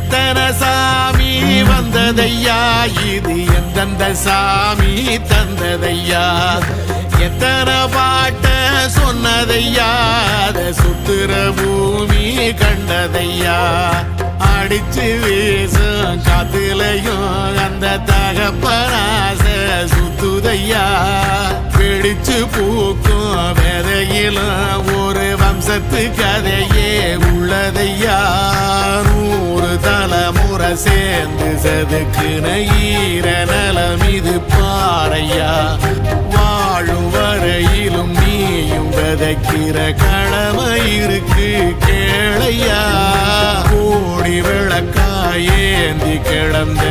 எத்தனை சாமி வந்ததையா இது எந்தெந்த சாமி தந்ததையா எத்தனை பாட்ட சொன்னதையா அத சுத்துற பூமி கண்டதையா அடிச்சு வீசும் காத்துலையும் அந்த தகப்பனாச சுத்துதையா பிடிச்சு பூக்கும் விதையிலும் ஒரு வம்சத்து கதையே உள்ளதையா 100 தலைமுறை சேர்ந்து சதுக்குன ஈர நலம் இது பாறையா வாழும் வரையிலும் நீயும் விதைக்கிற கடமை இருக்கு கேளையா கோடி விளக்காயேந்தி கிடந்த